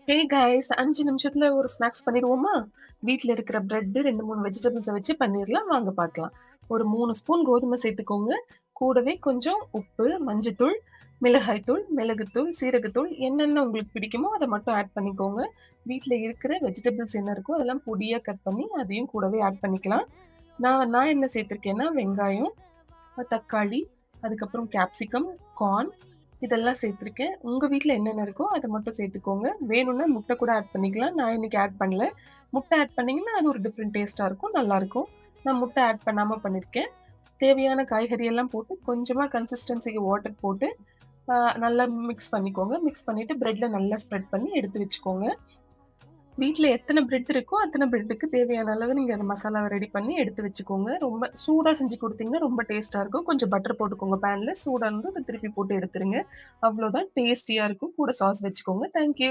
Hey guys 5 நிமிஷத்துல ஒரு snacks பண்ணிருவோமா? வீட்ல இருக்கிற பிரெட் 2, 3 வெஜிடபிள்ஸ வச்சு பண்ணிரலாம். வாங்க பார்க்கலாம். ஒரு 3 ஸ்பூன் கோதுமை சேர்த்துக்கோங்க. கூடவே கொஞ்சம் உப்பு, மஞ்சத்தூள், மிளகாய்த்தூள், மிளகுத்தூள், சீரகத்தூள் என்னென்ன உங்களுக்கு பிடிக்குமோ அத மட்டும் ஆட் பண்ணிக்கோங்க. வீட்ல இருக்கிற வெஜிடபிள்ஸ் என்ன இருக்கோ அதெல்லாம் பொடியா கட் பண்ணி அதையும் கூடவே ஆட் பண்ணிக்கலாம். நான் என்ன சேர்த்திருக்கேன்னா, வெங்காயம், தக்காளி, அதுக்கப்புறம் கேப்சிகம், கார்ன் இதெல்லாம் சேர்த்துருக்கேன். உங்க வீட்ல என்னென்ன இருக்கோ அத மட்டும் சேர்த்துக்கோங்க. வேணும்னா முட்டை கூட ஆட் பண்ணிக்கலாம். நான் இன்னைக்கு ஆட் பண்ணல. முட்டை ஆட் பண்ணீங்கன்னா, அது ஒரு டிஃபரெண்ட் டேஸ்ட்டா இருக்கும். நல்லாருக்கும். நான் முட்டை ஆட் பண்ணாம பண்ணியிருக்கேன். தேவையான காய்கறி எல்லாம் போட்டு கொஞ்சமா கன்சிஸ்டன்சிக்கு வாட்டர் போட்டு நல்லா மிக்ஸ் பண்ணிக்கோங்க. மிக்ஸ் பண்ணிட்டு பிரெட்ல நல்லா ஸ்ப்ரெட் பண்ணி எடுத்து வச்சுக்கோங்க. வீட்ல எத்தன பிரெட் இருக்கோ, அத்தன பிரெட்டுக்கு தேவையான அளவு நீங்க அந்த மசாலாவ ரெடி பண்ணி எடுத்து வச்சுக்கோங்க. ரொம்ப சூடா செஞ்சு குடுத்தீங்கன்னா, ரொம்ப டேஸ்ட்டா இருக்கும். கொஞ்சம் பட்டர் போட்டுக்கோங்க பேன்ல. சூடா இருந்ததும் அத திருப்பி போட்டு எடுத்துருங்க. அவ்வளோதான் டேஸ்டியா இருக்கும். கூட சாஸ் வச்சுக்கோங்க. Thank you.